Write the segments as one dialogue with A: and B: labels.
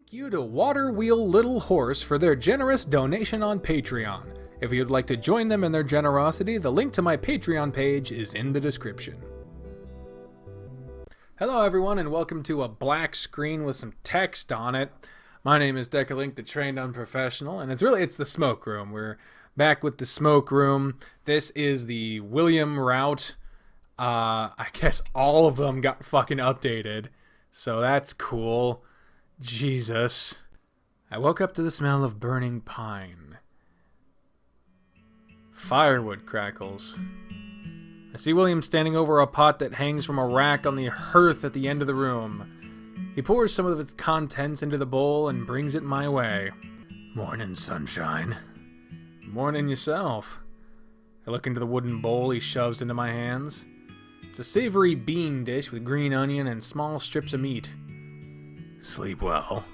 A: Thank you to Water Wheel Little Horse for their generous donation on Patreon. If you'd like to join them in their generosity, the link to my Patreon page is in the description. Hello everyone, and welcome to a black screen with some text on it. My name is Decalink, the trained unprofessional, and it's the smoke room. We're back with the smoke room. This is the William route. I guess all of them got fucking updated, so that's cool. Jesus. I woke up to the smell of burning pine. Firewood crackles. I see William standing over a pot that hangs from a rack on the hearth at the end of the room. He pours some of its contents into the bowl and brings it my way. Morning, sunshine. Morning yourself. I look into the wooden bowl he shoves into my hands. It's a savory bean dish with green onion and small strips of meat. Sleep well.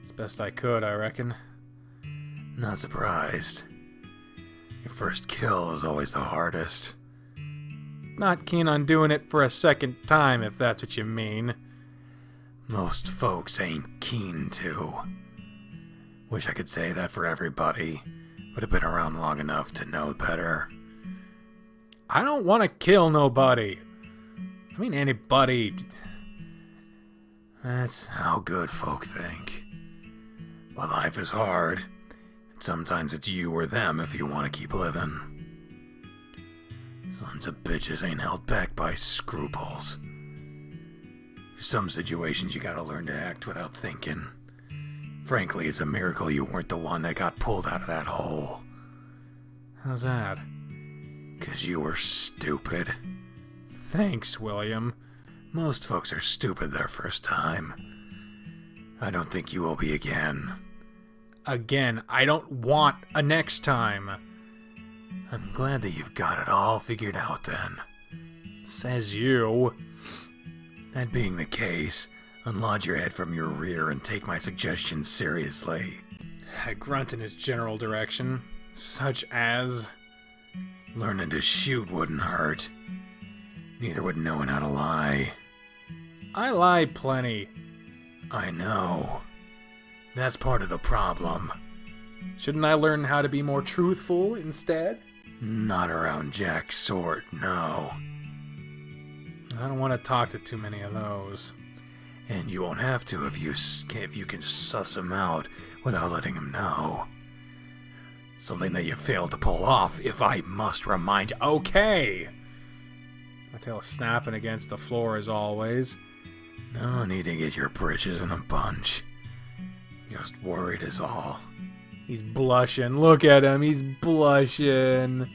A: As best I could, I reckon. Not surprised. Your first kill is always the hardest. Not keen on doing it for a second time, if that's what you mean. Most folks ain't keen to. Wish I could say that for everybody, but I've been around long enough to know better. I don't want to kill nobody. I mean anybody. That's how good folk think. But life is hard, and sometimes it's you or them if you want to keep living. Sons of bitches ain't held back by scruples. There's some situations you gotta learn to act without thinking. Frankly, it's a miracle you weren't the one that got pulled out of that hole. How's that? 'Cause you were stupid. Thanks, William. Most folks are stupid their first time. I don't think you will be again. Again, I don't want a next time. I'm glad that you've got it all figured out then. Says you. That being the case, unlodge your head from your rear and take my suggestions seriously. I grunt in his general direction, such as... Learning to shoot wouldn't hurt. Neither would knowing how to lie. I lie plenty. I know. That's part of the problem. Shouldn't I learn how to be more truthful instead? Not around Jack's sort, no. I don't want to talk to too many of those. And you won't have to if you can suss him out without letting him know. Something that you failed to pull off, if I must remind you. Okay! My tail is snapping against the floor as always. No need to get your britches in a bunch. Just worried is all. He's blushing. Look at him. He's blushing.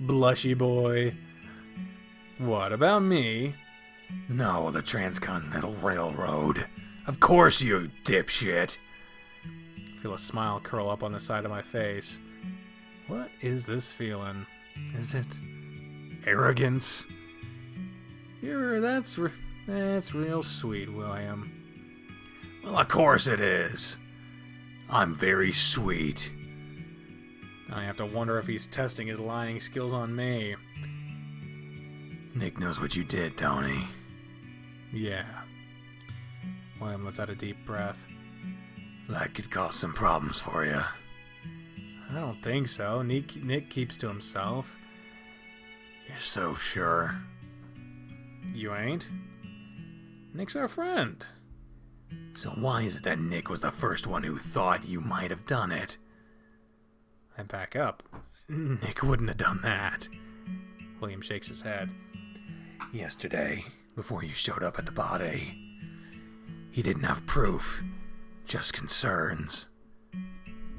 A: Blushy boy. What about me? No, the Transcontinental Railroad. Of course you dipshit. I feel a smile curl up on the side of my face. What is this feeling? Is it arrogance? That's real sweet, William. Well, of course it is. I'm very sweet. I have to wonder if he's testing his lying skills on me. Nick knows what you did, don't he? Yeah. William lets out a deep breath. That could cause some problems for you. I don't think so. Nick keeps to himself. You're so sure. You ain't? Nick's our friend. So why is it that Nick was the first one who thought you might have done it? I back up. Nick wouldn't have done that. William shakes his head. Yesterday, before you showed up at the body, he didn't have proof, just concerns.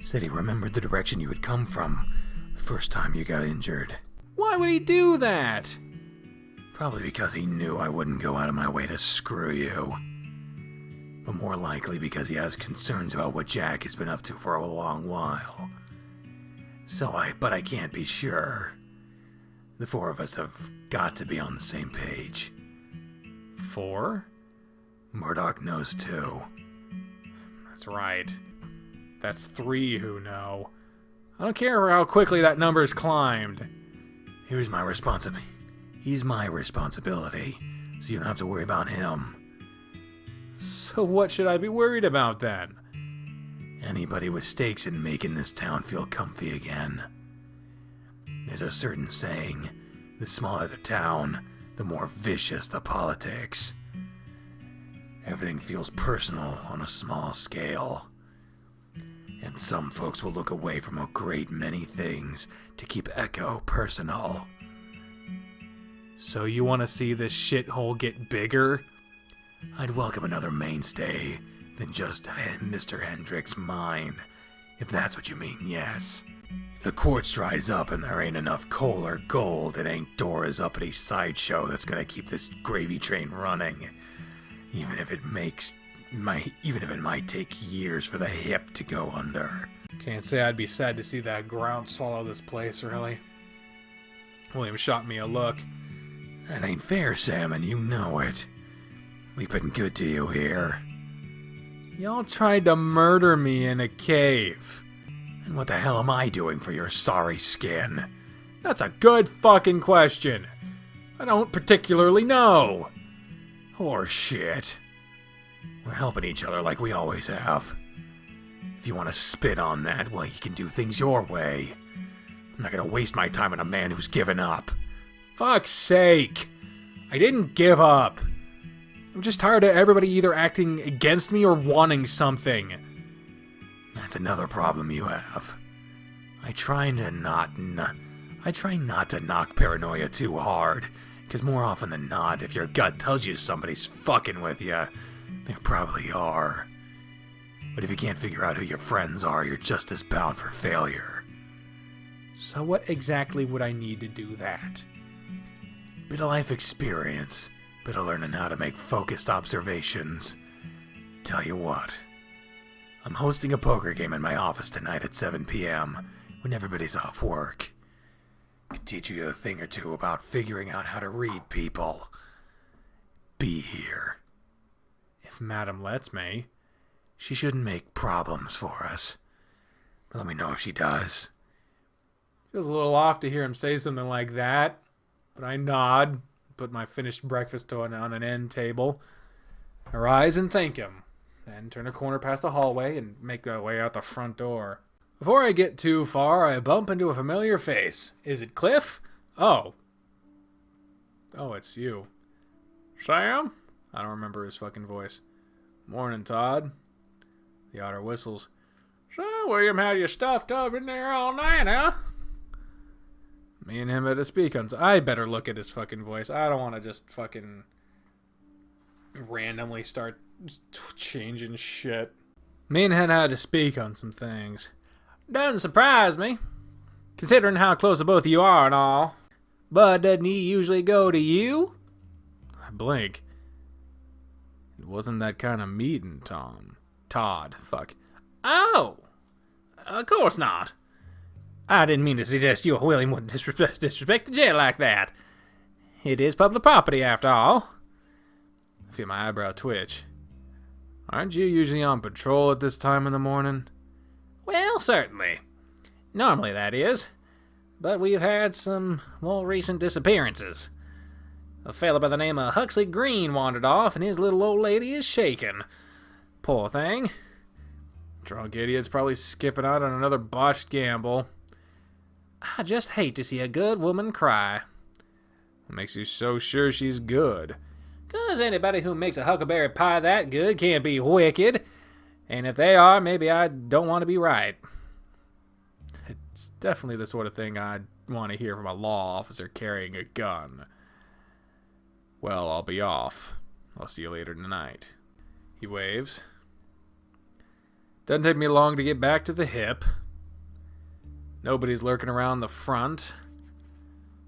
A: Said he remembered the direction you had come from the first time you got injured. Why would he do that? Probably because he knew I wouldn't go out of my way to screw you. But more likely because he has concerns about what Jack has been up to for a long while. But I can't be sure. The four of us have got to be on the same page. 4? Murdoch knows too. That's right. That's 3 who know. I don't care how quickly that number's climbed. He's my responsibility, so you don't have to worry about him. So what should I be worried about then? Anybody with stakes in making this town feel comfy again. There's a certain saying, the smaller the town, the more vicious the politics. Everything feels personal on a small scale. And some folks will look away from a great many things to keep Echo personal.
B: So you want to see this shithole get bigger?
A: I'd welcome another mainstay than just Mr. Hendrick's mine, if that's what you mean, yes. If the quartz dries up and there ain't enough coal or gold, it ain't Dora's uppity sideshow that's gonna keep this gravy train running. Even if it might take years for the hip to go under.
B: Can't say I'd be sad to see that ground swallow this place, really. William shot me a look.
A: That ain't fair, Sam, and you know it. We've been good to you here.
B: Y'all tried to murder me in a cave.
A: And what the hell am I doing for your sorry skin?
B: That's a good fucking question. I don't particularly know.
A: Horseshit. We're helping each other like we always have. If you want to spit on that, well, you can do things your way. I'm not gonna waste my time on a man who's given up.
B: Fuck's sake. I didn't give up. I'm just tired of everybody either acting against me or wanting something.
A: That's another problem you have. I try not to knock paranoia too hard, because more often than not, if your gut tells you somebody's fucking with you, they probably are. But if you can't figure out who your friends are, you're just as bound for failure.
B: So what exactly would I need to do that?
A: Bit of life experience, bit of learning how to make focused observations. Tell you what, I'm hosting a poker game in my office tonight at 7 p.m. when everybody's off work. Could teach you a thing or two about figuring out how to read people. Be here.
B: If Madam lets me.
A: She shouldn't make problems for us. But let me know if she does.
B: Feels a little off to hear him say something like that. But I nod, put my finished breakfast on an end table. I rise and thank him. Then turn a corner past the hallway and make my way out the front door. Before I get too far, I bump into a familiar face. Is it Cliff? Oh, it's you. Sam? I don't remember his fucking voice. Morning, Todd. The otter whistles. So, William had you stuffed up in there all night, huh? Me and him had to speak on... I better look at his fucking voice. I don't want to just fucking randomly start changing shit. Me and him had to speak on some things. Doesn't surprise me, considering how close the both of you are and all. But doesn't he usually go to you? I blink. It wasn't that kind of meeting, Todd. Fuck. Oh! Of course not. I didn't mean to suggest you or William would disrespect the jail like that. It is public property, after all. I feel my eyebrow twitch. Aren't you usually on patrol at this time in the morning? Well, certainly. Normally, that is. But we've had some more recent disappearances. A fellow by the name of Huxley Green wandered off, and his little old lady is shaken. Poor thing. Drunk idiot's probably skipping out on another botched gamble. I just hate to see a good woman cry. What makes you so sure she's good? 'Cause anybody who makes a huckleberry pie that good can't be wicked. And if they are, maybe I don't want to be right. It's definitely the sort of thing I'd want to hear from a law officer carrying a gun. Well, I'll be off. I'll see you later tonight. He waves. Doesn't take me long to get back to the hip. Nobody's lurking around the front.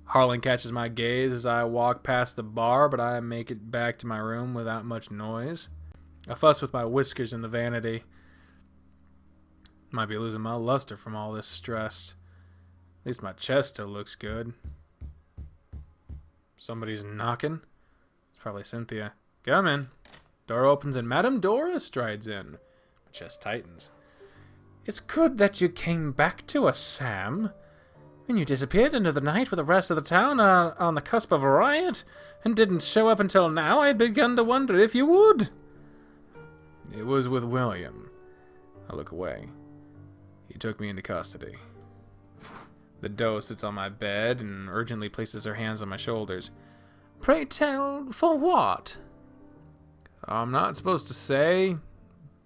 B: Harlan catches my gaze as I walk past the bar, but I make it back to my room without much noise. I fuss with my whiskers in the vanity. Might be losing my luster from all this stress. At least my chest still looks good. Somebody's knocking. It's probably Cynthia. Come in. Door opens and Madame Dora strides in. My chest tightens. It's good that you came back to us, Sam. When you disappeared into the night with the rest of the town on the cusp of a riot and didn't show up until now, I had begun to wonder if you would. It was with William. I look away. He took me into custody. The doe sits on my bed and urgently places her hands on my shoulders. Pray tell, for what? I'm not supposed to say,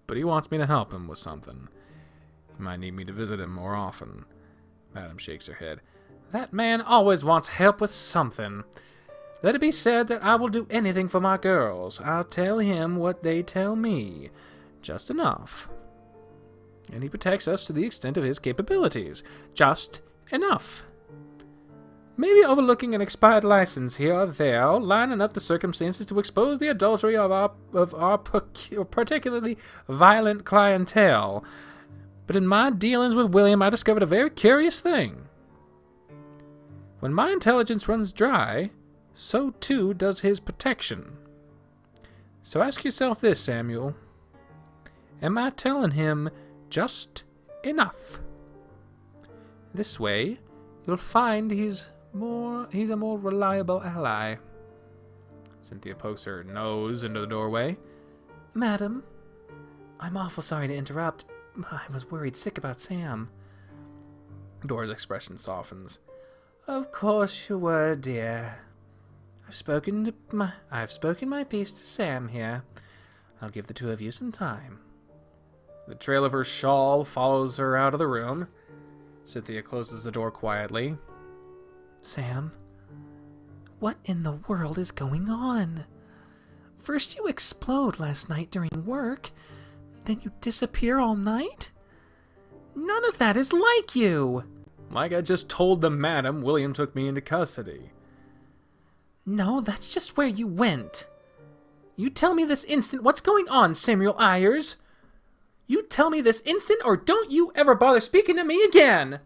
B: but he wants me to help him with something. He might need me to visit him more often. Madam shakes her head. That man always wants help with something. Let it be said that I will do anything for my girls. I'll tell him what they tell me. Just enough. And he protects us to the extent of his capabilities. Just enough. Maybe overlooking an expired license here or there, lining up the circumstances to expose the adultery of our particularly violent clientele. But in my dealings with William, I discovered a very curious thing. When my intelligence runs dry, so too does his protection. So ask yourself this, Samuel. Am I telling him just enough? This way, you'll find he's a more reliable ally. Cynthia pokes her nose into the doorway. Madam, I'm awful sorry to interrupt. I was worried sick about Sam. Dora's expression softens. Of course you were, dear. I've spoken my piece to Sam here. I'll give the two of you some time. The trail of her shawl follows her out of the room. Cynthia closes the door quietly. Sam, what in the world is going on? First you explode last night during work, then you disappear all night? None of that is like you! Like I just told the madam, William took me into custody. No, that's just where you went. You tell me this instant what's going on, Samuel Ayers. You tell me this instant, or don't you ever bother speaking to me again.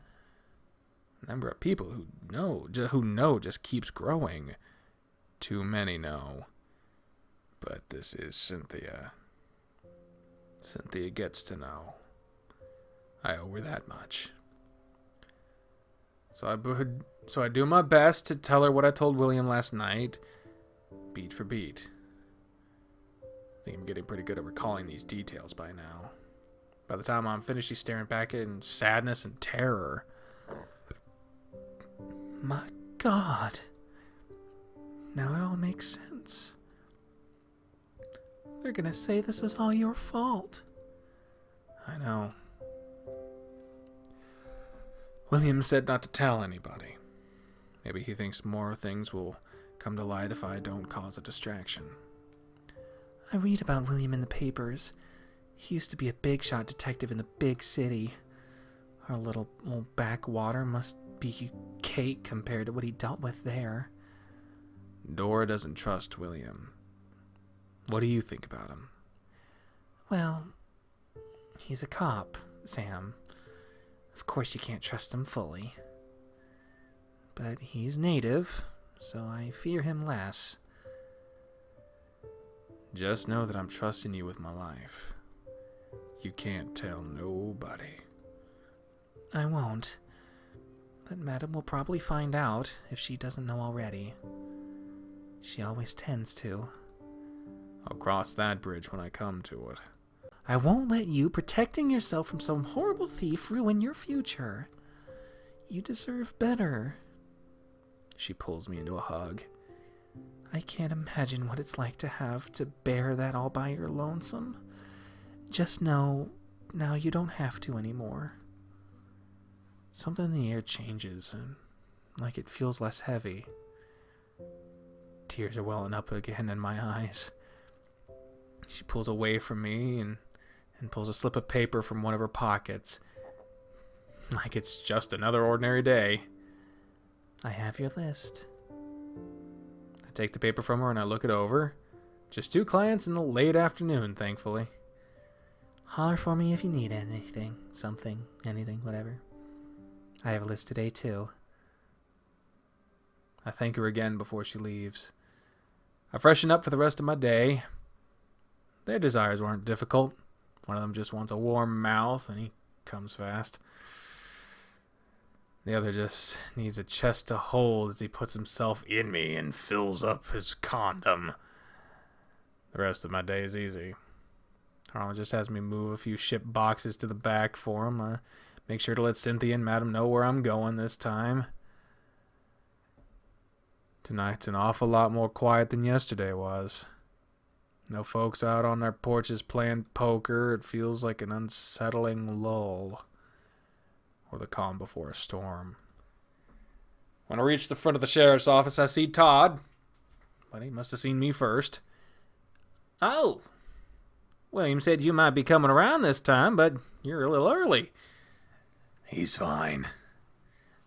B: The number of people who know just keeps growing. Too many know. But this is Cynthia. Cynthia gets to know. I owe her that much. So I do my best to tell her what I told William last night, beat for beat. I think I'm getting pretty good at recalling these details by now. By the time I'm finished, she's staring back in sadness and terror. My God. Now it all makes sense. They're gonna say this is all your fault. I know. William said not to tell anybody. Maybe he thinks more things will come to light if I don't cause a distraction. I read about William in the papers. He used to be a big-shot detective in the big city. Our little old backwater must be cake compared to what he dealt with there. Dora doesn't trust William. What do you think about him? Well, he's a cop, Sam. Of course you can't trust him fully. But he's native, so I fear him less. Just know that I'm trusting you with my life. You can't tell nobody. I won't. But Madam will probably find out if she doesn't know already. She always tends to. I'll cross that bridge when I come to it. I won't let you protecting yourself from some horrible thief ruin your future. You deserve better. She pulls me into a hug. I can't imagine what it's like to have to bear that all by your lonesome. Just know, now you don't have to anymore. Something in the air changes, and like it feels less heavy. Tears are welling up again in my eyes. She pulls away from me and pulls a slip of paper from one of her pockets. Like it's just another ordinary day. I have your list. I take the paper from her and I look it over. Just 2 clients in the late afternoon, thankfully. Holler for me if you need anything, something, anything, whatever. I have a list today, too. I thank her again before she leaves. I freshen up for the rest of my day. Their desires weren't difficult. One of them just wants a warm mouth, and he comes fast. The other just needs a chest to hold as he puts himself in me and fills up his condom. The rest of my day is easy. Harlan just has me move a few ship boxes to the back for him. Make sure to let Cynthia and Madam know where I'm going this time. Tonight's an awful lot more quiet than yesterday was. No folks out on their porches playing poker. It feels like an unsettling lull. Or the calm before a storm. When I reach the front of the sheriff's office, I see Todd. But he must have seen me first. Oh! William said you might be coming around this time, but you're a little early.
A: He's fine.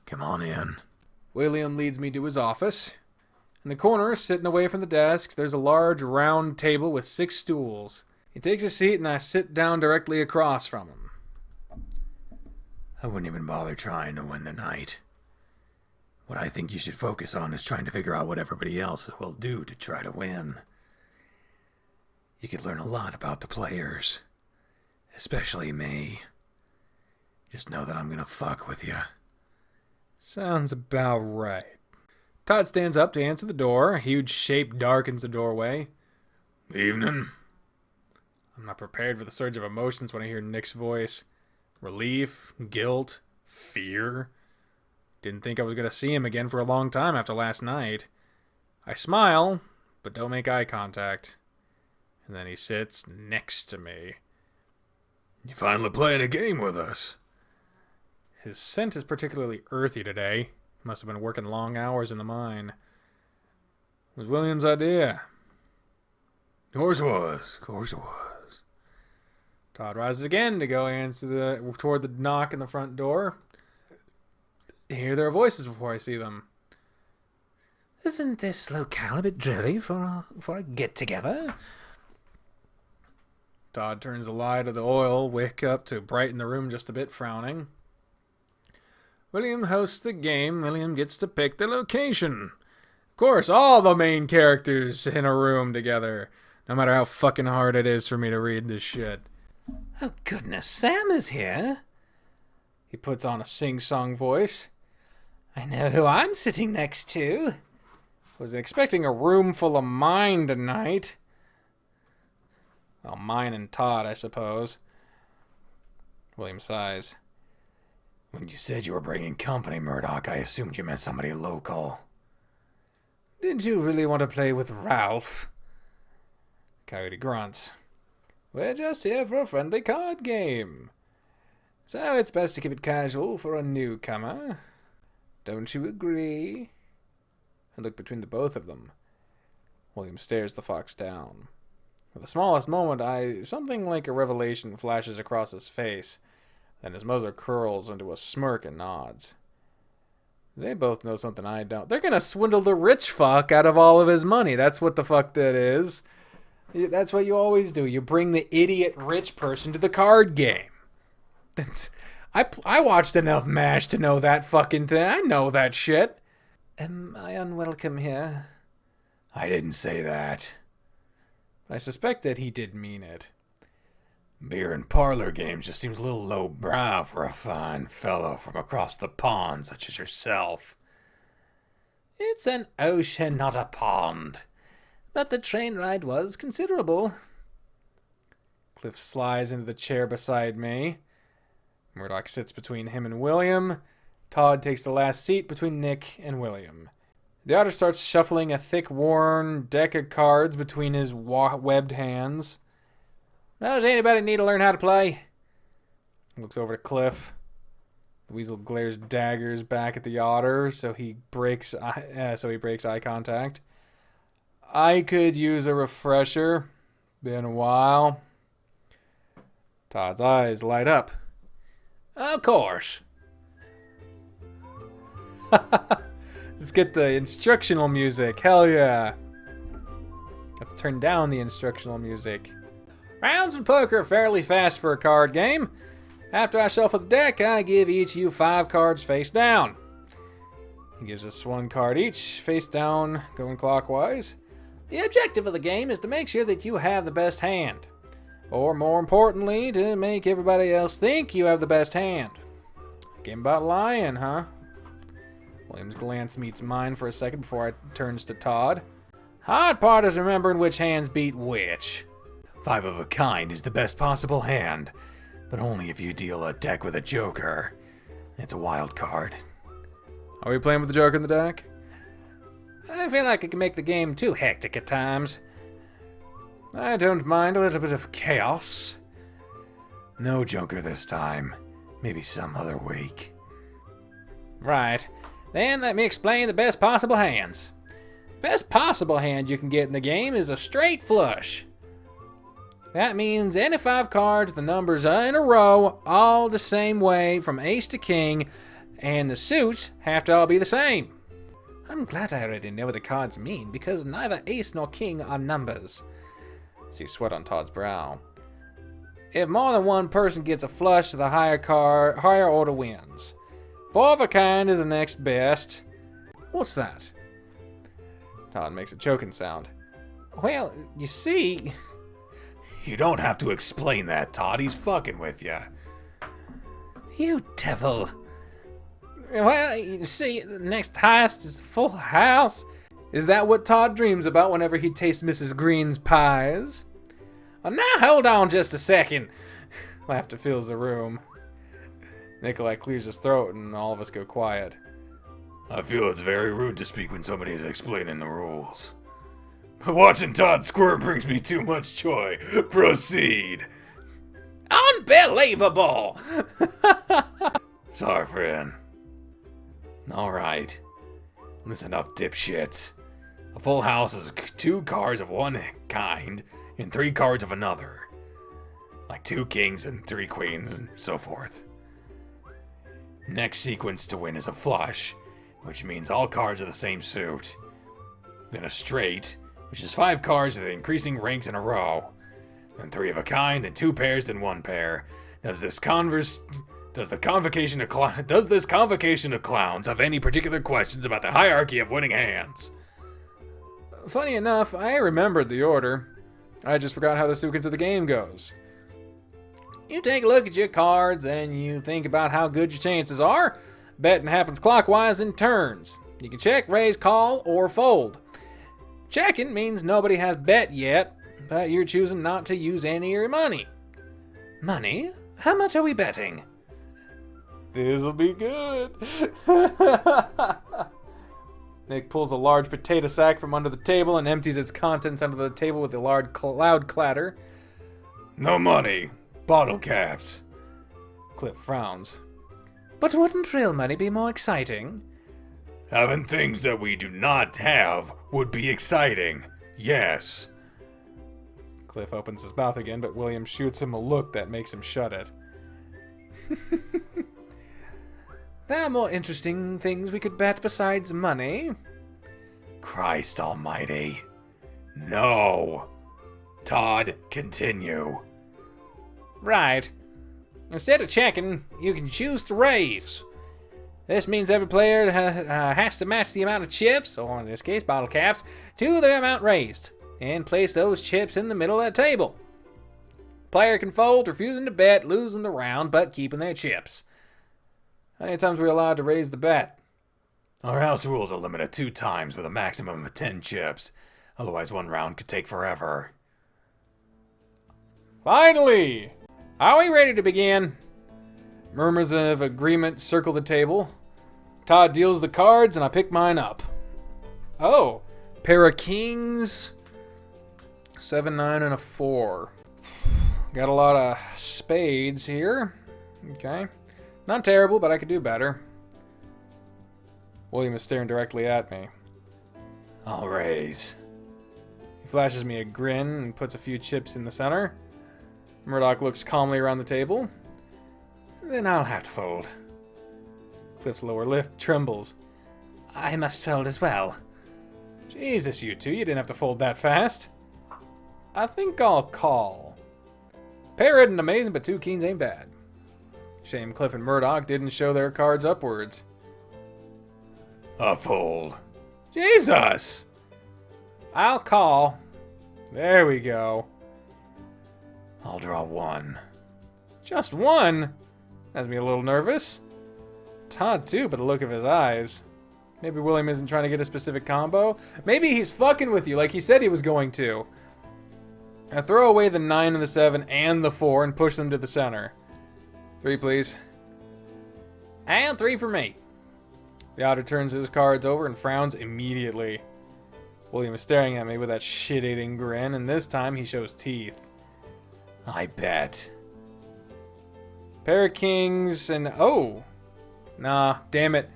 A: Come on in.
B: William leads me to his office. In the corner, sitting away from the desk, there's a large round table with 6 stools. He takes a seat and I sit down directly across from him.
A: I wouldn't even bother trying to win the night. What I think you should focus on is trying to figure out what everybody else will do to try to win. You could learn a lot about the players. Especially me. Just know that I'm gonna fuck with you.
B: Sounds about right. Todd stands up to answer the door. A huge shape darkens the doorway.
A: Evening.
B: I'm not prepared for the surge of emotions when I hear Nick's voice. Relief, guilt, fear. Didn't think I was going to see him again for a long time after last night. I smile, but don't make eye contact. And then he sits next to me.
A: You finally playing a game with us.
B: His scent is particularly earthy today. Must have been working long hours in the mine. It was William's idea.
A: Of course it was.
B: Todd rises again to go toward the knock in the front door. I hear their voices before I see them.
C: Isn't this locale a bit dreary for a get-together?
B: Todd turns the light of the oil wick up to brighten the room just a bit, frowning. William hosts the game. William gets to pick the location. Of course, all the main characters in a room together. No matter how fucking hard it is for me to read this shit.
C: Oh, goodness, Sam is here.
B: He puts on a sing-song voice.
C: I know who I'm sitting next to.
B: Was expecting a room full of mine tonight. Well, mine and Todd, I suppose. William sighs.
A: When you said you were bringing company, Murdoch, I assumed you meant somebody local.
C: Did you really want to play with Ralph?
B: Coyote grunts. We're just here for a friendly card game. So it's best to keep it casual for a newcomer. Don't you agree? I look between the both of them. William stares the fox down. For the smallest moment, something like a revelation flashes across his face. Then his muzzle curls into a smirk and nods. They both know something I don't. They're gonna swindle the rich fuck out of all of his money. That's what the fuck that is. That's what you always do. You bring the idiot rich person to the card game. I watched enough MASH to know that fucking thing. I know that shit.
C: Am I unwelcome here?
A: I didn't say that.
B: I suspect that he did mean it.
A: Beer and parlor games just seems a little lowbrow for a fine fellow from across the pond such as yourself.
C: It's an ocean, not a pond. But the train ride was considerable.
B: Cliff slides into the chair beside me. Murdoch sits between him and William. Todd takes the last seat between Nick and William. The otter starts shuffling a thick, worn deck of cards between his webbed hands. Does anybody need to learn how to play? He looks over to Cliff. The weasel glares daggers back at the otter, so he breaks eye contact. I could use a refresher. Been a while. Todd's eyes light up.
C: Of course.
B: Let's get the instructional music. Hell yeah. Let's turn down the instructional music. Rounds of poker are fairly fast for a card game. After I shuffle the deck, I give each of you 5 cards face down. He gives us 1 card each, face down, going clockwise. The objective of the game is to make sure that you have the best hand. Or more importantly, to make everybody else think you have the best hand. Game about lying, huh? William's glance meets mine for a second before it turns to Todd. Hard part is remembering which hands beat which.
A: Five of a kind is the best possible hand, but only if you deal a deck with a joker. It's a wild card.
B: Are we playing with the joker in the deck?
C: I feel like it can make the game too hectic at times.
B: I don't mind a little bit of chaos.
A: No joker this time. Maybe some other week.
C: Right. Then let me explain the best possible hands. Best possible hand you can get in the game is a straight flush. That means any 5 cards, the numbers are in a row, all the same way from ace to king, and the suits have to all be the same. I'm glad I already know what the cards mean, because neither ace nor king are numbers.
B: See sweat on Todd's brow.
C: If more than one person gets a flush, the higher order wins. 4 of a kind is the next best.
B: What's that? Todd makes a choking sound.
C: Well, you see...
A: You don't have to explain that, Todd. He's fucking with you.
C: You devil. Well, you see, the next highest is full house.
B: Is that what Todd dreams about whenever he tastes Mrs. Green's pies?
C: Oh, now hold on just a second.
B: Laughter fills the room. Nikolai clears his throat and all of us go quiet.
A: I feel it's very rude to speak when somebody is explaining the rules. But watching Todd squirt brings me too much joy. Proceed.
C: Unbelievable!
A: Sorry, friend. Alright. Listen up, dipshits. A full house is 2 cards of one kind and 3 cards of another. Like 2 kings and 3 queens and so forth. Next sequence to win is a flush, which means all cards are the same suit. Then a straight, which is 5 cards with increasing ranks in a row. Then 3 of a kind, then 2 pairs, then 1 pair. Does this convocation of clowns have any particular questions about the hierarchy of winning hands?
B: Funny enough, I remembered the order. I just forgot how the sequence of the game goes.
C: You take a look at your cards and you think about how good your chances are. Betting happens clockwise in turns. You can check, raise, call, or fold. Checking means nobody has bet yet, but you're choosing not to use any of your money. Money? How much are we betting?
B: This'll be good. Nick pulls a large potato sack from under the table and empties its contents under the table with a loud clatter.
A: No money. Bottle caps.
B: Cliff frowns.
C: But wouldn't real money be more exciting?
A: Having things that we do not have would be exciting. Yes.
B: Cliff opens his mouth again, but William shoots him a look that makes him shut it.
C: There are more interesting things we could bet besides money.
A: Christ almighty. No. Todd, continue.
C: Right. Instead of checking, you can choose to raise. This means every player has to match the amount of chips, or in this case, bottle caps, to the amount raised, and place those chips in the middle of the table. Player can fold, refusing to bet, losing the round, but keeping their chips.
B: How many times are we allowed to raise the bet?
A: Our house rules are limited 2 times with a maximum of 10 chips. Otherwise, 1 round could take forever.
B: Finally!
C: Are we ready to begin?
B: Murmurs of agreement circle the table. Todd deals the cards, and I pick mine up. Oh, pair of kings. 7, 9, and a 4. Got a lot of spades here. Okay. Not terrible, but I could do better. William is staring directly at me.
A: I'll raise.
B: He flashes me a grin and puts a few chips in the center. Murdoch looks calmly around the table.
C: Then I'll have to fold.
B: Cliff's lower lip trembles.
C: I must fold as well.
B: Jesus, you two, you didn't have to fold that fast. I think I'll call. Pair isn't amazing, but 2 kings ain't bad. Shame Cliff and Murdoch didn't show their cards upwards.
A: A fold.
B: Jesus!
C: I'll call.
B: There we go.
A: I'll draw 1.
B: Just 1? Has me a little nervous. Todd too, by the look of his eyes. Maybe William isn't trying to get a specific combo. Maybe he's fucking with you like he said he was going to. I throw away the 9 and the 7 and the 4 and push them to the center. 3, please. And 3 for me. The otter turns his cards over and frowns immediately. William is staring at me with that shit-eating grin, and this time he shows teeth.
A: I bet.
B: Pair of kings and... Oh! Nah, damn it.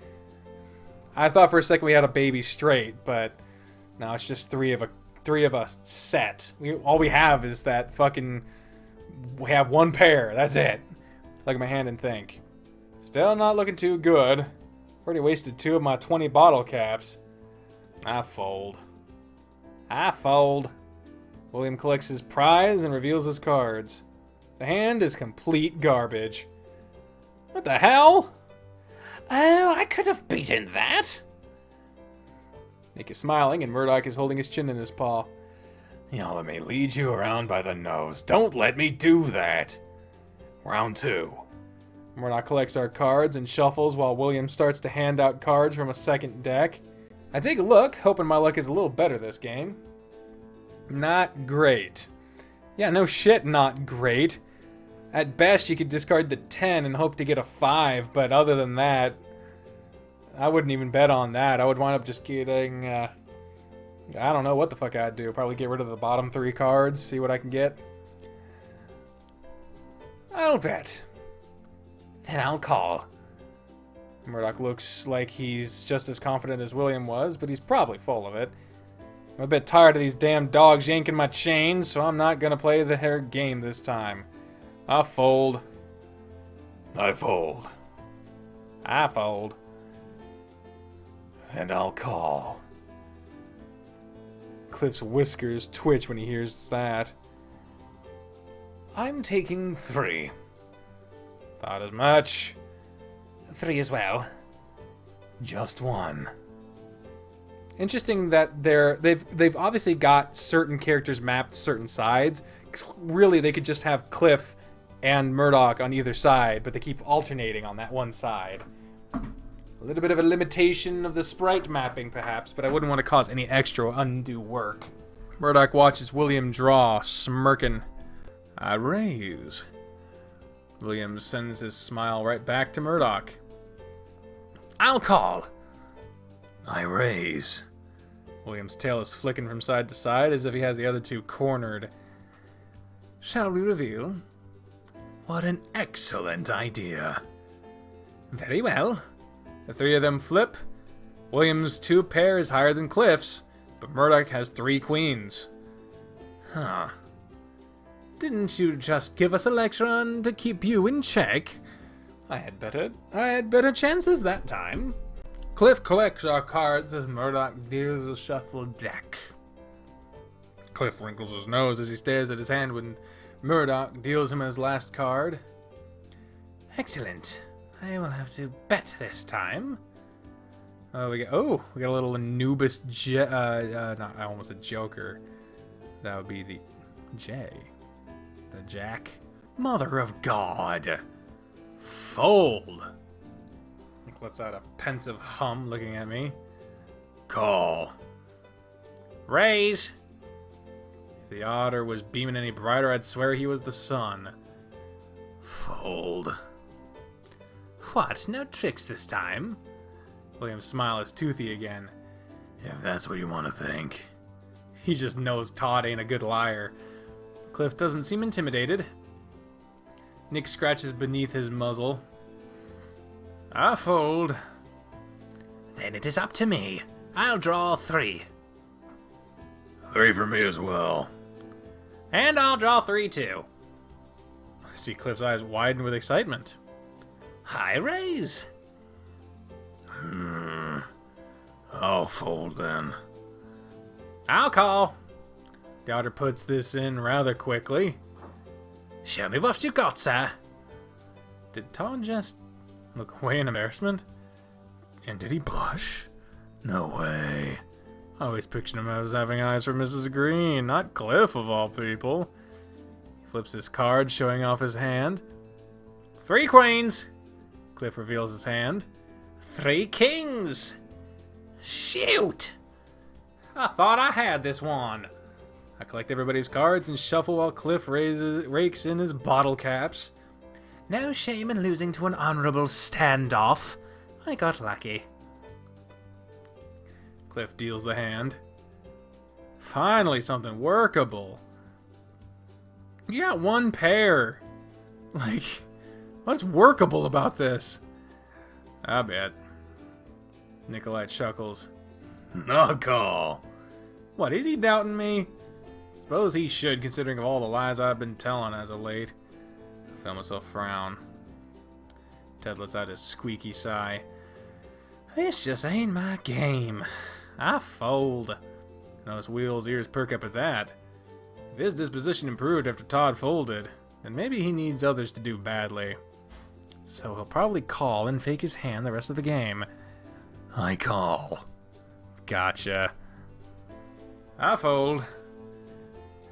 B: I thought for a second we had a baby straight, but... No, it's just three of a set. All we have is that fucking... We have one pair, that's it. Look at my hand and think. Still not looking too good. Already wasted 2 of my 20 bottle caps. I fold. William collects his prize and reveals his cards. The hand is complete garbage. What the hell?
C: Oh, I could have beaten that.
B: Nick is smiling and Murdoch is holding his chin in his paw.
A: You'll let me lead you around by the nose. Don't let me do that. Round 2.
B: Murdoch collects our cards and shuffles while William starts to hand out cards from a second deck. I take a look, hoping my luck is a little better this game. Not great. Yeah, no shit, not great. At best, you could discard the 10 and hope to get a 5, but other than that, I wouldn't even bet on that. I would wind up just getting, I don't know what the fuck I'd do. Probably get rid of the bottom 3 cards, see what I can get. I'll bet.
C: Then I'll call.
B: Murdoch looks like he's just as confident as William was, but he's probably full of it. I'm a bit tired of these damn dogs yanking my chains, so I'm not gonna play the hair game this time. I'll fold.
A: I fold.
B: I fold.
A: And I'll call.
B: Cliff's whiskers twitch when he hears that.
A: I'm taking 3.
B: Thought as much.
C: 3 as well.
A: Just 1.
B: Interesting that they've obviously got certain characters mapped to certain sides. 'Cause really, they could just have Cliff and Murdoch on either side, but they keep alternating on that one side. A little bit of a limitation of the sprite mapping, perhaps, but I wouldn't want to cause any extra undue work. Murdoch watches William draw, smirking.
A: I raise.
B: William sends his smile right back to Murdoch.
C: I'll call.
A: I raise.
B: William's tail is flicking from side to side as if he has the other 2 cornered.
A: Shall we reveal? What an excellent idea.
B: Very well. The 3 of them flip. William's 2 pair is higher than Cliff's, but Murdoch has 3 queens.
A: Huh.
B: Didn't you just give us a lecture on to keep you in check? I had better chances that time. Cliff collects our cards as Murdoch deals a shuffled deck. Cliff wrinkles his nose as he stares at his hand when Murdoch deals him his last card. Excellent. I will have to bet this time. We got a little Anubis I almost said Joker. That would be the J. The Jack.
A: Mother of God.
B: Fold. Nick lets out a pensive hum looking at me.
A: Call.
B: Raise. If the otter was beaming any brighter, I'd swear he was the sun.
A: Fold.
C: What? No tricks this time?
B: William's smile is toothy again.
A: If that's what you want to think.
B: He just knows Todd ain't a good liar. Cliff doesn't seem intimidated. Nick scratches beneath his muzzle. I fold.
C: Then it is up to me. I'll draw 3.
A: 3 for me as well.
C: And I'll draw 3 too.
B: I see Cliff's eyes widen with excitement.
C: I raise.
A: I'll fold then.
B: I'll call. The otter puts this in rather quickly.
C: Show me what you got, sir.
B: Did Todd just look away in embarrassment?
A: And did he blush? No way.
B: I always pictured him as having eyes for Mrs. Green, not Cliff of all people. He flips his card, showing off his hand. 3 queens. Cliff reveals his hand.
C: 3 kings. Shoot.
B: I thought I had this one. I collect everybody's cards and shuffle while Cliff rakes in his bottle caps. No shame in losing to an honorable standoff. I got lucky. Cliff deals the hand. Finally, something workable. You got one pair. Like, what's workable about this? I bet. Nikolai chuckles.
A: No call.
B: What, is he doubting me? Suppose he should, considering of all the lies I've been telling as of late. I felt myself frown. Ted lets out his squeaky sigh. This just ain't my game. I fold. Notice Wheel's ears perk up at that. If his disposition improved after Todd folded, then maybe he needs others to do badly. So he'll probably call and fake his hand the rest of the game.
A: I call.
B: Gotcha. I fold.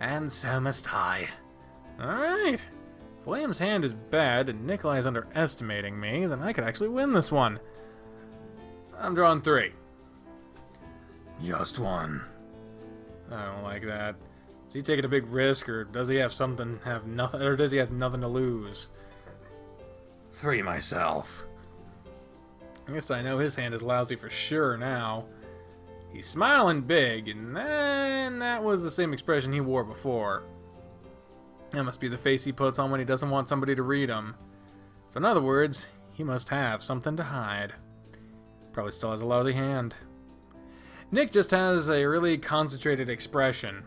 A: And so must I.
B: Alright. If William's hand is bad and Nikolai is underestimating me, then I could actually win this one. I'm drawing 3.
A: Just one.
B: I don't like that. Is he taking a big risk, or does he have nothing to lose?
A: 3 myself.
B: I guess I know his hand is lousy for sure now. He's smiling big, and that was the same expression he wore before. That must be the face he puts on when he doesn't want somebody to read him. So in other words, he must have something to hide. Probably still has a lousy hand. Nick just has a really concentrated expression.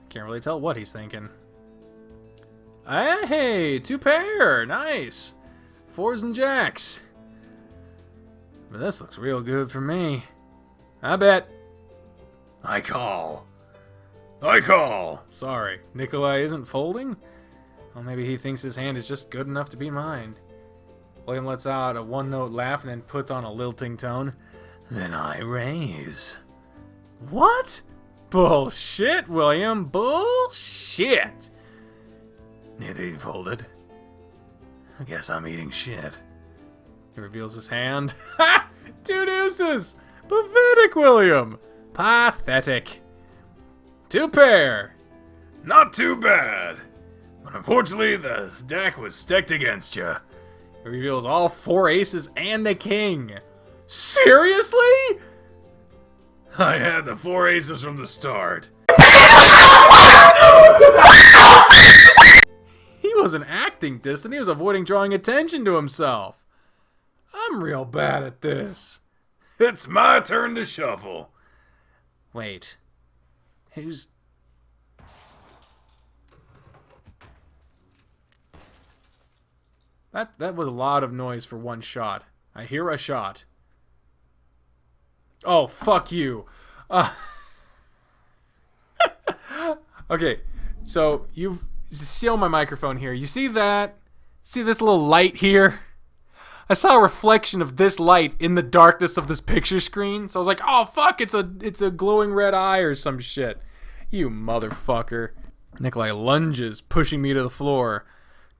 B: Can't really tell what he's thinking. Hey, 2 pair, nice. 4s and jacks. But this looks real good for me. I bet.
A: I call. I call.
B: Sorry, Nikolai isn't folding? Well, maybe he thinks his hand is just good enough to be mine. William lets out a one-note laugh and then puts on a lilting tone.
A: Then I raise.
B: What? Bullshit, William. Bullshit.
A: Neither you folded. I guess I'm eating shit.
B: He reveals his hand. Ha! 2 deuces! Pathetic, William. Pathetic. 2 pair.
A: Not too bad. But unfortunately, the stack was stacked against you.
B: He reveals all 4 aces and a king. Seriously?
A: I had the 4 aces from the start.
B: He wasn't acting distant. He was avoiding drawing attention to himself. I'm real bad at this.
A: It's my turn to shuffle.
B: Wait. Who's... That was a lot of noise for one shot. I hear a shot. Oh, fuck you. Okay, so you see on my microphone here. You see that? See this little light here? I saw a reflection of this light in the darkness of this picture screen. So I was like, oh, fuck, it's a glowing red eye or some shit. You motherfucker. Nikolai lunges, pushing me to the floor.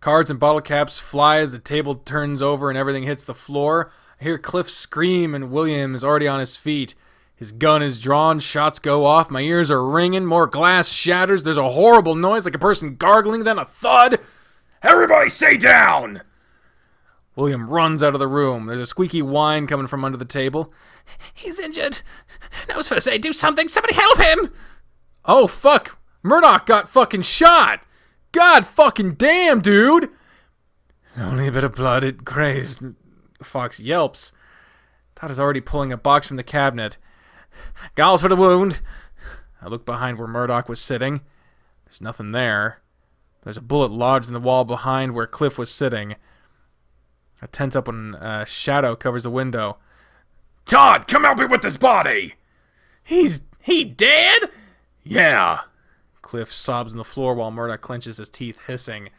B: Cards and bottle caps fly as the table turns over and everything hits the floor. I hear Cliff scream and William is already on his feet. His gun is drawn, shots go off, my ears are ringing, more glass shatters, there's a horrible noise like a person gargling, then a thud.
A: Everybody stay down!
B: William runs out of the room. There's a squeaky whine coming from under the table. He's injured. No one's first aid. Do something. Somebody help him. Oh, fuck. Murdoch got fucking shot. God fucking damn, dude. Only a bit of blood. It crazed. The fox yelps. Todd is already pulling a box from the cabinet. Gauze for the wound. I look behind where Murdoch was sitting. There's nothing there. There's a bullet lodged in the wall behind where Cliff was sitting. A tense up when a shadow covers the window.
A: Todd, come help me with this body!
B: He dead?
A: Yeah.
B: Cliff sobs on the floor while Murdoch clenches his teeth, hissing.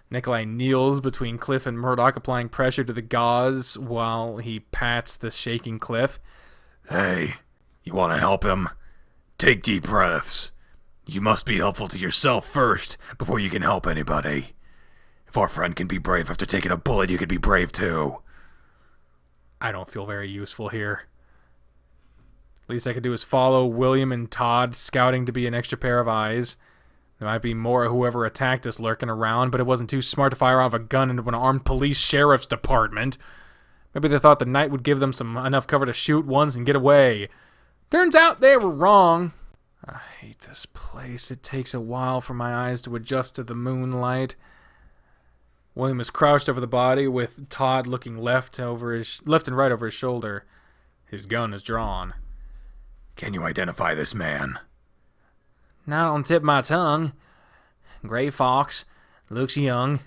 B: Nikolai kneels between Cliff and Murdoch, applying pressure to the gauze while he pats the shaking Cliff.
A: Hey, you want to help him? Take deep breaths. You must be helpful to yourself first before you can help anybody. If our friend can be brave after taking a bullet, you can be brave too.
B: I don't feel very useful here. Least I could do is follow William and Todd, scouting to be an extra pair of eyes. There might be more of whoever attacked us lurking around, but it wasn't too smart to fire off a gun into an armed police sheriff's department. Maybe they thought the night would give them enough cover to shoot once and get away. Turns out they were wrong. I hate this place. It takes a while for my eyes to adjust to the moonlight. William is crouched over the body, with Todd looking left and right over his shoulder. His gun is drawn.
A: Can you identify this man?
C: Not on the tip of my tongue. Gray fox. Looks young.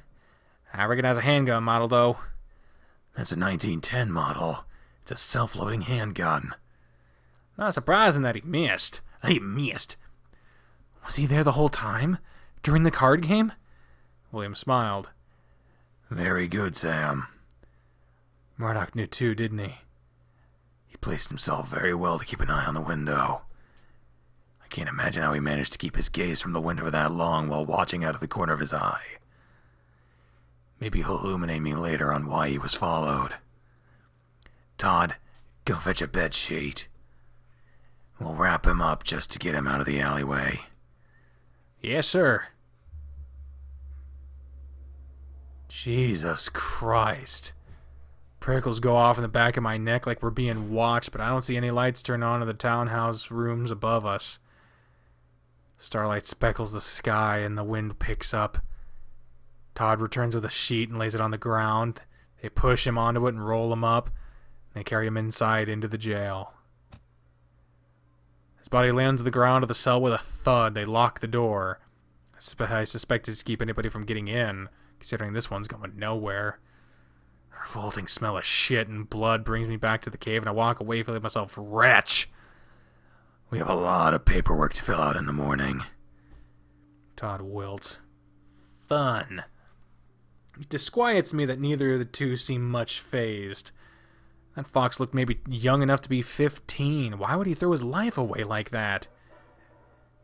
C: I recognize a handgun model, though.
A: That's a 1910 model. It's a self-loading handgun.
C: Not surprising that he missed.
A: He missed.
B: Was he there the whole time? During the card game? William smiled.
A: Very good, Sam.
B: Murdoch knew too, didn't he?
A: He placed himself very well to keep an eye on the window. I can't imagine how he managed to keep his gaze from the window for that long while watching out of the corner of his eye. Maybe he'll illuminate me later on why he was followed. Todd, go fetch a bed sheet. We'll wrap him up just to get him out of the alleyway.
B: Yes, sir. Jesus Christ. Prickles go off in the back of my neck like we're being watched, but I don't see any lights turn on in the townhouse rooms above us. Starlight speckles the sky and the wind picks up. Todd returns with a sheet and lays it on the ground. They push him onto it and roll him up. They carry him inside into the jail. His body lands on the ground of the cell with a thud. They lock the door. I suspect it's to keep anybody from getting in, considering this one's going nowhere. A revolting smell of shit and blood brings me back to the cave, and I walk away feeling myself wretch.
A: We have a lot of paperwork to fill out in the morning.
B: Todd wilts. Fun. It disquiets me that neither of the two seem much fazed. That fox looked maybe young enough to be 15. Why would he throw his life away like that?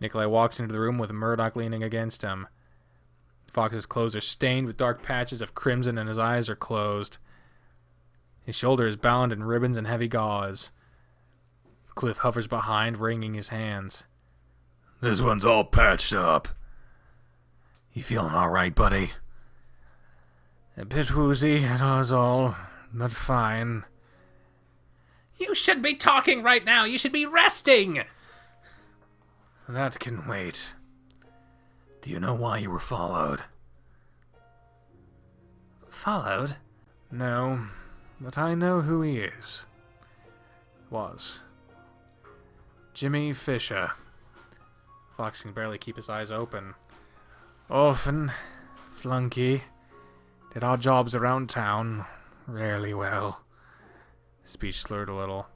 B: Nikolai walks into the room with Murdoch leaning against him. Fox's clothes are stained with dark patches of crimson and his eyes are closed. His shoulder is bound in ribbons and heavy gauze. Cliff hovers behind, wringing his hands.
A: This one's all patched up. You feeling all right, buddy?
B: A bit woozy, that's all, but fine.
C: You shouldn't be talking right now. You should be resting.
B: That can wait.
A: Do you know why you were followed?
B: Followed? No, but I know who he is. Was. Jimmy Fisher. Fox can barely keep his eyes open. Orphan, flunky, did odd jobs around town, rarely well. Speech slurred a little.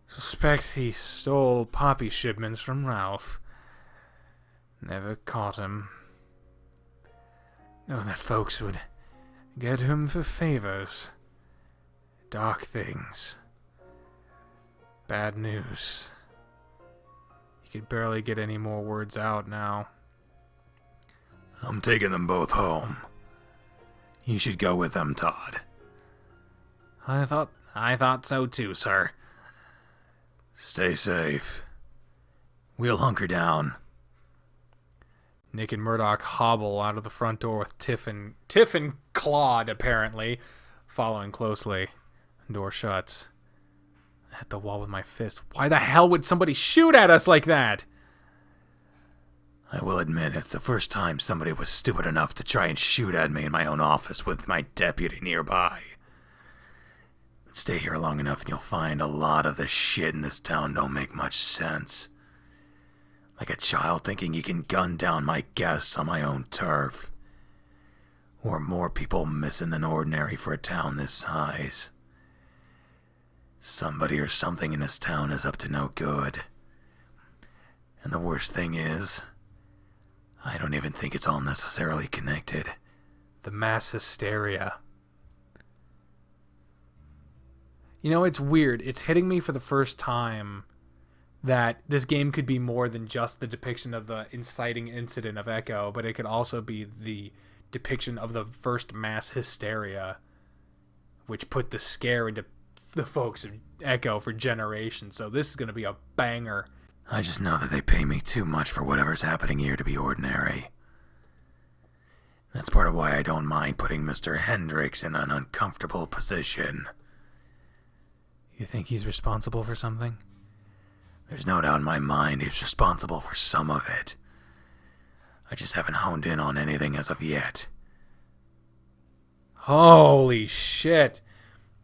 B: Suspect he stole poppy shipments from Ralph. Never caught him. Know that folks would get him for favors. Dark things. Bad news. He could barely get any more words out now.
A: I'm taking them both home. You should go with them, Todd.
B: I thought so too, sir.
A: Stay safe. We'll hunker down.
B: Nick and Murdoch hobble out of the front door with Tiff and Claude, apparently, following closely. Door shuts. I hit the wall with my fist. Why the hell would somebody shoot at us like that?
A: I will admit, it's the first time somebody was stupid enough to try and shoot at me in my own office with my deputy nearby. But stay here long enough and you'll find a lot of the shit in this town don't make much sense. Like a child thinking he can gun down my guests on my own turf. Or more people missing than ordinary for a town this size. Somebody or something in this town is up to no good. And the worst thing is, I don't even think it's all necessarily connected.
B: The mass hysteria. You know, it's weird. It's hitting me for the first time that this game could be more than just the depiction of the inciting incident of Echo, but it could also be the depiction of the first mass hysteria, which put the scare into the folks of Echo for generations. So this is going to be a banger.
A: I just know that they pay me too much for whatever's happening here to be ordinary. That's part of why I don't mind putting Mr. Hendricks in an uncomfortable position.
B: You think he's responsible for something?
A: There's no doubt in my mind he's responsible for some of it. I just haven't honed in on anything as of yet.
B: Holy shit.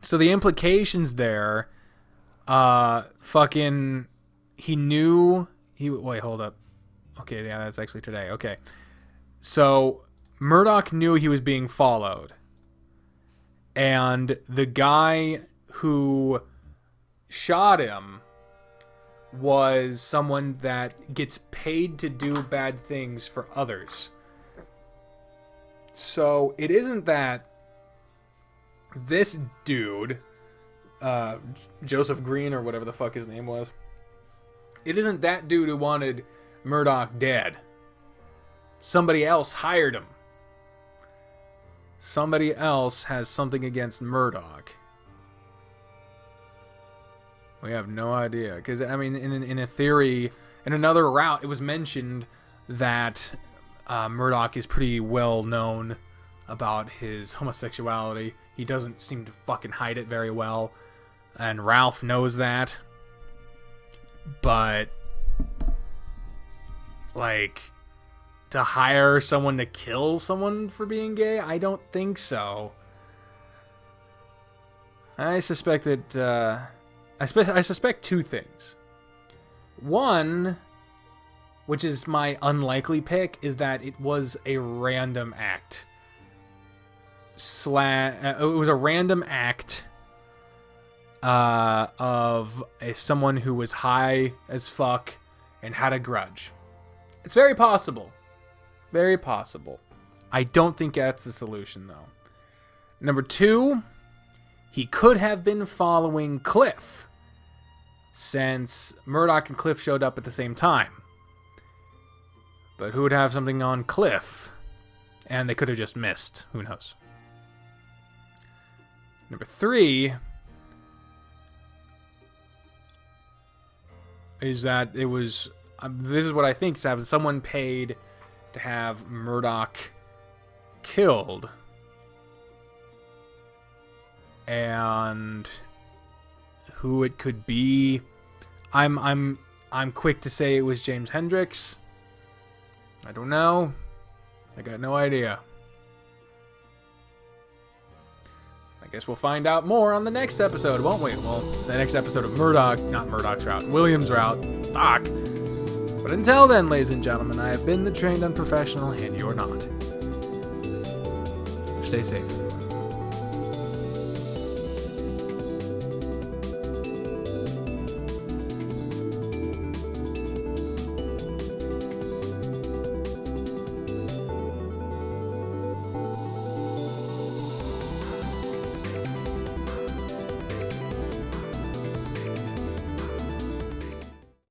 B: So the implications there, fucking, wait, hold up. Okay, yeah, that's actually today. Okay. So Murdoch knew he was being followed. And the guy who shot him was someone that gets paid to do bad things for others. So it isn't that this dude, Joseph Green or whatever the fuck his name was, it isn't that dude who wanted Murdoch dead. Somebody else hired him. Somebody else has something against Murdoch. We have no idea. Because, I mean, in a theory, in another route, it was mentioned that Murdoch is pretty well known about his homosexuality. He doesn't seem to fucking hide it very well. And Ralph knows that. But, like, to hire someone to kill someone for being gay? I don't think so. I suspect that, I suspect two things. One, which is my unlikely pick, is that it was a random act. It was a random act of someone who was high as fuck and had a grudge. It's very possible. Very possible. I don't think that's the solution, though. Number two, he could have been following Cliff, since Murdoch and Cliff showed up at the same time. But who would have something on Cliff? And they could have just missed. Who knows? Number three is that it was... this is what I think. Someone paid to have Murdoch killed. And who it could be, I'm quick to say it was James Hendricks. I don't know. I got no idea. I guess we'll find out more on the next episode, won't we? Well, the next episode of not Murdoch's route, William's route. Fuck. But until then, ladies and gentlemen, I have been the trained unprofessional, and you're not. Stay safe.